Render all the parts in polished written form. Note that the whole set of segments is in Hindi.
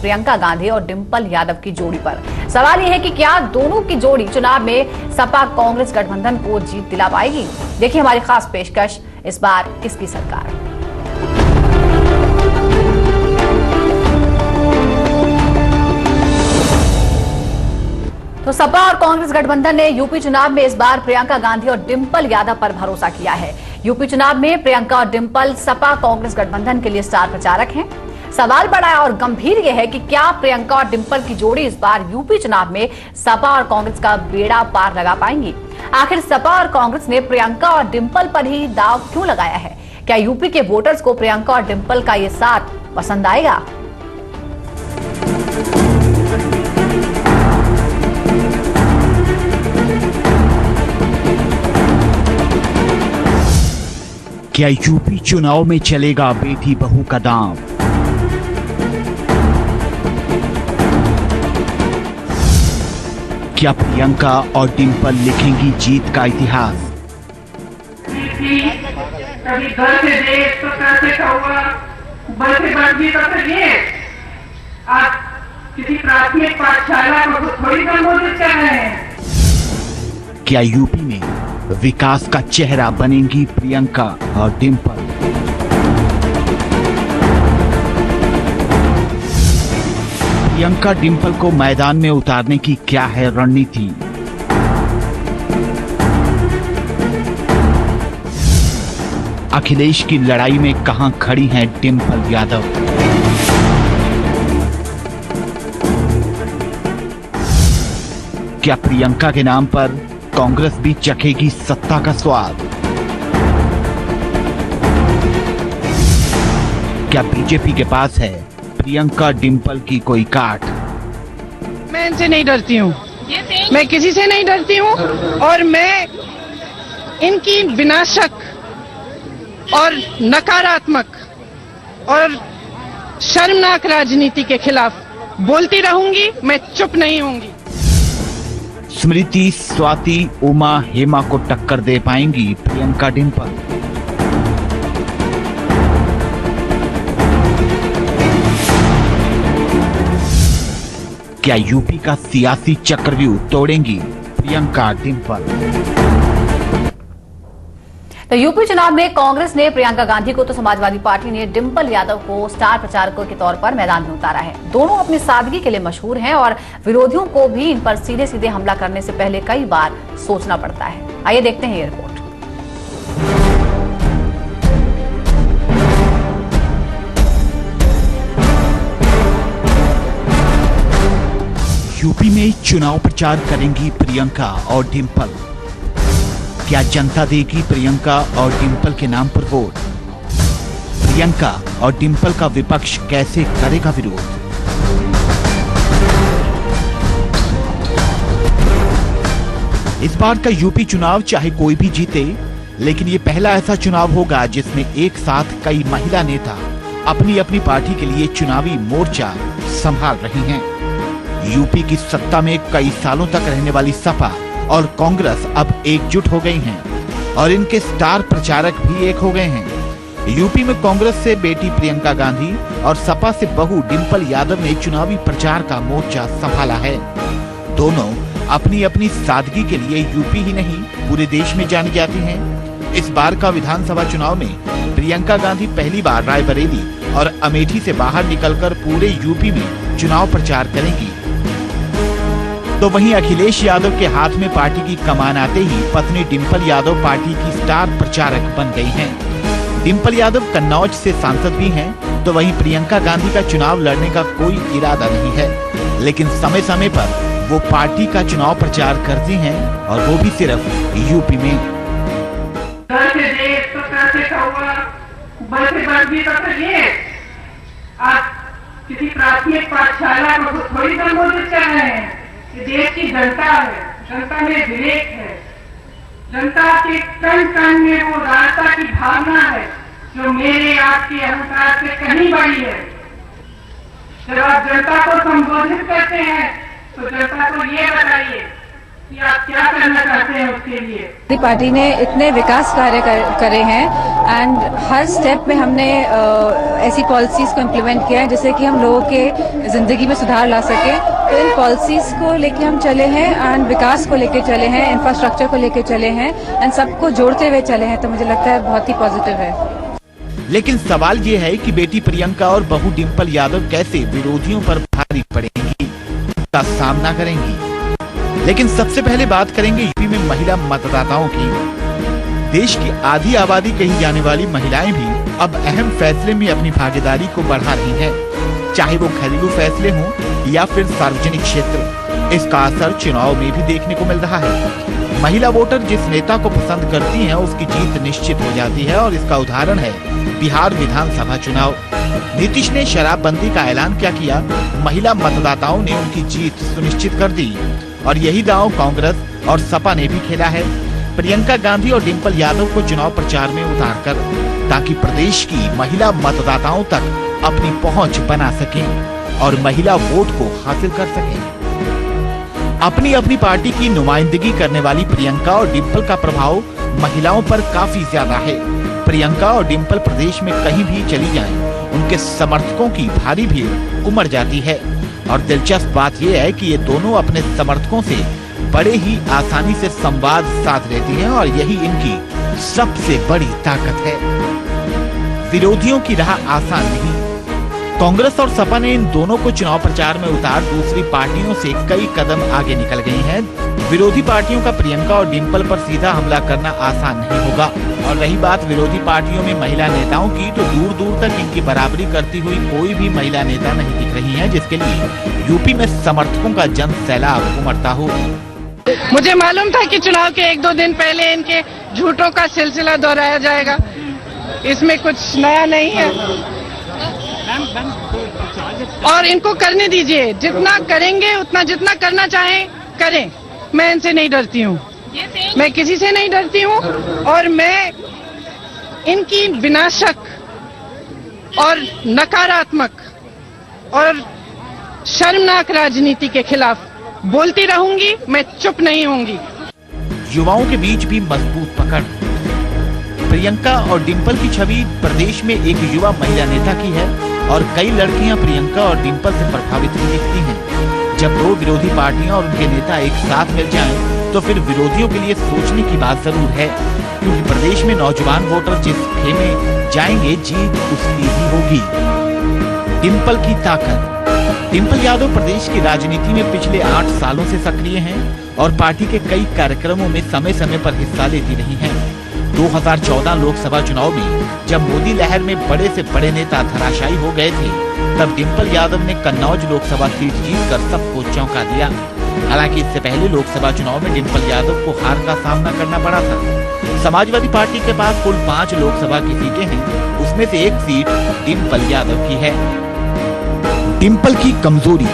प्रियंका गांधी और डिंपल यादव की जोड़ी पर। सवाल यह है कि क्या दोनों की जोड़ी चुनाव में सपा कांग्रेस गठबंधन को जीत दिला पाएगी। देखिए हमारी खास पेशकश, इस बार किसकी सरकार। तो सपा और कांग्रेस गठबंधन ने यूपी चुनाव में इस बार प्रियंका गांधी और डिंपल यादव पर भरोसा किया है। यूपी चुनाव में प्रियंका और डिंपल सपा कांग्रेस गठबंधन के लिए स्टार प्रचारक हैं। सवाल बड़ा और गंभीर यह है कि क्या प्रियंका और डिंपल की जोड़ी इस बार यूपी चुनाव में सपा और कांग्रेस का बेड़ा पार लगा पाएंगी। आखिर सपा और कांग्रेस ने प्रियंका और डिंपल पर ही दांव क्यों लगाया है। क्या यूपी के वोटर्स को प्रियंका और डिंपल का ये साथ पसंद आएगा। क्या यूपी चुनाव में चलेगा बेटी बहू का दांव। क्या प्रियंका और डिंपल लिखेंगी जीत का इतिहास। कभी घर से देश तो कैसे का हुआ, बल से बल भी तो करिए। आप किसी प्राथमिक पाठशाला को थोड़ी संबोधित कर रहे हैं। क्या यूपी में विकास का चेहरा बनेंगी प्रियंका और डिंपल। प्रियंका डिंपल को मैदान में उतारने की क्या है रणनीति। अखिलेश की लड़ाई में कहां खड़ी हैं डिंपल यादव। क्या प्रियंका के नाम पर कांग्रेस भी चखेगी सत्ता का स्वाद। क्या बीजेपी के पास है प्रियंका डिंपल की कोई काट। मैं इनसे नहीं डरती हूँ, मैं किसी से नहीं डरती हूँ और मैं इनकी विनाशक और नकारात्मक और शर्मनाक राजनीति के खिलाफ बोलती रहूंगी। मैं चुप नहीं होंगी। स्मृति, स्वाति, उमा, हेमा को टक्कर दे पाएंगी प्रियंका डिंपल। क्या यूपी का सियासी चक्रव्यूह तोड़ेंगी प्रियंका डिंपल। तो यूपी चुनाव में कांग्रेस ने प्रियंका गांधी को तो समाजवादी पार्टी ने डिंपल यादव को स्टार प्रचारकों के तौर पर मैदान में उतारा है। दोनों अपनी सादगी के लिए मशहूर हैं और विरोधियों को भी इन पर सीधे सीधे हमला करने से पहले कई बार सोचना पड़ता है। आइए देखते हैं ये रिपोर्ट। यूपी में चुनाव प्रचार करेंगी प्रियंका और डिंपल। क्या जनता देगी प्रियंका और डिंपल के नाम पर वोट। प्रियंका और डिंपल का विपक्ष कैसे करेगा विरोध। इस बार का यूपी चुनाव चाहे कोई भी जीते, लेकिन ये पहला ऐसा चुनाव होगा जिसमें एक साथ कई महिला नेता अपनी अपनी पार्टी के लिए चुनावी मोर्चा संभाल रही हैं। यूपी की सत्ता में कई सालों तक रहने वाली सपा और कांग्रेस अब एकजुट हो गई हैं और इनके स्टार प्रचारक भी एक हो गए हैं। यूपी में कांग्रेस से बेटी प्रियंका गांधी और सपा से बहू डिंपल यादव ने चुनावी प्रचार का मोर्चा संभाला है। दोनों अपनी अपनी सादगी के लिए यूपी ही नहीं पूरे देश में जानी जाती हैं। इस बार का विधानसभा चुनाव में प्रियंका गांधी पहली बार रायबरेली और अमेठी से बाहर निकलकर पूरे यूपी में चुनाव प्रचार करेंगी। तो वहीं अखिलेश यादव के हाथ में पार्टी की कमान आते ही पत्नी डिंपल यादव पार्टी की स्टार प्रचारक बन गई हैं। डिंपल यादव कन्नौज से सांसद भी हैं, तो वहीं प्रियंका गांधी का चुनाव लड़ने का कोई इरादा नहीं है, लेकिन समय समय पर वो पार्टी का चुनाव प्रचार करती हैं और वो भी सिर्फ यूपी में। घर से देश तो कैसे का हुआ, बल से बल भी तो करिए। आप किसी प्राथमिक पाठशाला को थोड़ी संबोधित कर रहे हैं। देश की जनता है, जनता में विवेक है, जनता के कण कण में वो रास्ता की भावना है जो मेरे आपके अहंकार से कहीं बड़ी है। जब आप जनता को संबोधित करते हैं तो जनता को ये बताइए कि आप क्या करना चाहते हैं उसके लिए। हमारी पार्टी ने इतने विकास कार्य करे हैं एंड हर स्टेप में हमने ऐसी पॉलिसीज को इम्प्लीमेंट किया है जिससे कि हम लोगों के जिंदगी में सुधार ला सके। तो इन पॉलिसीज को लेके हम चले हैं एंड विकास को लेके चले हैं, इंफ्रास्ट्रक्चर को लेके चले हैं एंड सबको जोड़ते हुए चले हैं। तो मुझे लगता है बहुत ही पॉजिटिव है। लेकिन सवाल ये है कि बेटी प्रियंका और बहू डिंपल यादव कैसे विरोधियों पर भारी पड़ेंगी, का सामना करेंगी। लेकिन सबसे पहले बात करेंगे यूपी में महिला मतदाताओं की। देश की आधी आबादी कही जाने वाली महिलाएं भी अब अहम फैसले में अपनी भागीदारी को बढ़ा रही हैं, चाहे वो घरेलू फैसले हों या फिर सार्वजनिक क्षेत्र। इसका असर चुनाव में भी देखने को मिल रहा है। महिला वोटर जिस नेता को पसंद करती हैं, उसकी जीत निश्चित हो जाती है और इसका उदाहरण है बिहार विधानसभा चुनाव। नीतीश ने शराबबंदी का ऐलान क्या किया, महिला मतदाताओं ने उनकी जीत सुनिश्चित कर दी और यही दांव कांग्रेस और सपा ने भी खेला है प्रियंका गांधी और डिंपल यादव को चुनाव प्रचार में उतारकर, ताकि प्रदेश की महिला मतदाताओं तक अपनी पहुंच बना सकें और महिला वोट को हासिल कर सकें। अपनी अपनी पार्टी की नुमाइंदगी करने वाली प्रियंका और डिंपल का प्रभाव महिलाओं पर काफी ज्यादा है। प्रियंका और डिंपल प्रदेश में कहीं भी चली जाएं, उनके समर्थकों की भारी भीड़ उमड़ जाती है और दिलचस्प बात यह है कि ये दोनों अपने समर्थकों से बड़े ही आसानी से संवाद साध लेती हैं और यही इनकी सबसे बड़ी ताकत है। विरोधियों की राह आसान नहीं। कांग्रेस और सपा ने इन दोनों को चुनाव प्रचार में उतार दूसरी पार्टियों से कई कदम आगे निकल गई हैं। विरोधी पार्टियों का प्रियंका और डिंपल पर सीधा हमला करना आसान नहीं होगा। और रही बात विरोधी पार्टियों में महिला नेताओं की, तो दूर दूर तक इनकी बराबरी करती हुई कोई भी महिला नेता नहीं दिख रही है, जिसके लिए यूपी में समर्थकों का जन सैलाब उमड़ता हो। मुझे मालूम था कि चुनाव के 1-2 दिन पहले इनके झूठों का सिलसिला दोहराया जाएगा, इसमें कुछ नया नहीं है और इनको करने दीजिए। जितना करेंगे उतना, जितना करना चाहें करें। मैं इनसे नहीं डरती हूँ, मैं किसी से नहीं डरती हूँ और मैं इनकी विनाशक और नकारात्मक और शर्मनाक राजनीति के खिलाफ बोलती रहूंगी, मैं चुप नहीं होंगी। युवाओं के बीच भी मजबूत पकड़। प्रियंका और डिंपल की छवि प्रदेश में एक युवा महिला नेता की है और कई लड़कियां प्रियंका और डिंपल से प्रभावित भी दिखती हैं। जब दो विरोधी पार्टियां और उनके नेता एक साथ मिल जाएं, तो फिर विरोधियों के लिए सोचने की बात जरूर है, क्योंकि प्रदेश में नौजवान वोटर जिस खेमे जाएंगे, जीत उसकी ही होगी। डिंपल की ताकत। डिंपल यादव प्रदेश की राजनीति में पिछले 8 सालों से सक्रिय हैं और पार्टी के कई कार्यक्रमों में समय समय पर हिस्सा लेती रही हैं। 2014 लोकसभा चुनाव में जब मोदी लहर में बड़े से बड़े नेता धराशायी हो गए थे, तब डिंपल यादव ने कन्नौज लोकसभा सीट जीतकर सबको चौंका दिया। हालांकि इससे पहले लोकसभा चुनाव में डिंपल यादव को हार का सामना करना पड़ा था। समाजवादी पार्टी के पास कुल 5 लोकसभा की सीटें हैं, उसमें से एक सीट डिंपल यादव की है। डिंपल की कमजोरी।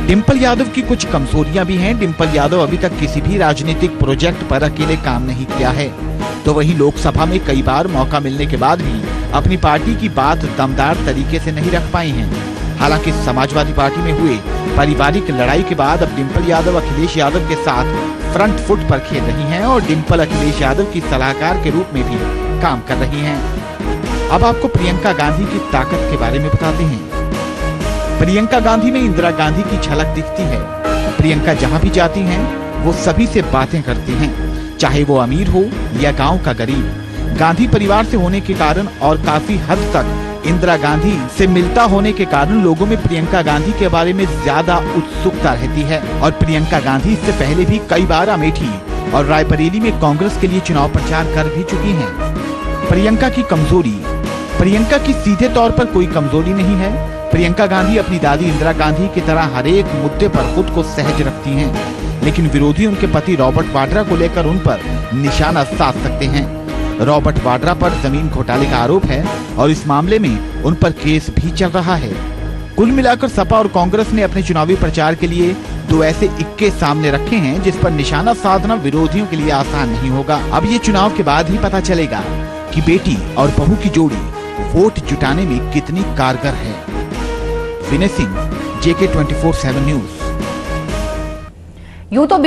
डिंपल यादव की कुछ कमजोरियां भी हैं। डिंपल यादव अभी तक किसी भी राजनीतिक प्रोजेक्ट पर अकेले काम नहीं किया है, तो वही लोकसभा में कई बार मौका मिलने के बाद भी अपनी पार्टी की बात दमदार तरीके से नहीं रख पाई हैं। हालांकि समाजवादी पार्टी में हुए पारिवारिक लड़ाई के बाद अब डिंपल यादव अखिलेश यादव के साथ फ्रंट फुट पर खेल रही हैं और डिंपल अखिलेश यादव की सलाहकार के रूप में भी काम कर रही हैं। अब आपको प्रियंका गांधी की ताकत के बारे में बताते हैं। प्रियंका गांधी में इंदिरा गांधी की झलक दिखती है। प्रियंका जहां भी जाती हैं, वो सभी से बातें करती हैं, चाहे वो अमीर हो या गांव का गरीब। गांधी परिवार से होने के कारण और काफी हद तक इंदिरा गांधी से मिलता होने के कारण लोगों में प्रियंका गांधी के बारे में ज्यादा उत्सुकता रहती है। और प्रियंका गांधी इससे पहले भी कई बार अमेठी और रायबरेली में कांग्रेस के लिए चुनाव प्रचार कर भी चुकी हैं। प्रियंका की कमजोरी। प्रियंका की सीधे तौर पर कोई कमजोरी नहीं है। प्रियंका गांधी अपनी दादी इंदिरा गांधी की तरह हर एक मुद्दे पर खुद को सहज रखती हैं, लेकिन विरोधी उनके पति रॉबर्ट वाड्रा को लेकर उन पर निशाना साध सकते हैं। रॉबर्ट वाड्रा पर जमीन घोटाले का आरोप है और इस मामले में उन पर केस भी चल रहा है। कुल मिलाकर सपा और कांग्रेस ने अपने चुनावी प्रचार के लिए 2 ऐसे इक्के सामने रखे हैं जिस पर निशाना साधना विरोधियों के लिए आसान नहीं होगा। अब ये चुनाव के बाद ही पता चलेगा कि बेटी और बहू की जोड़ी वोट जुटाने में कितनी कारगर है। Vinay Singh, JK 24/7 news. यूं तो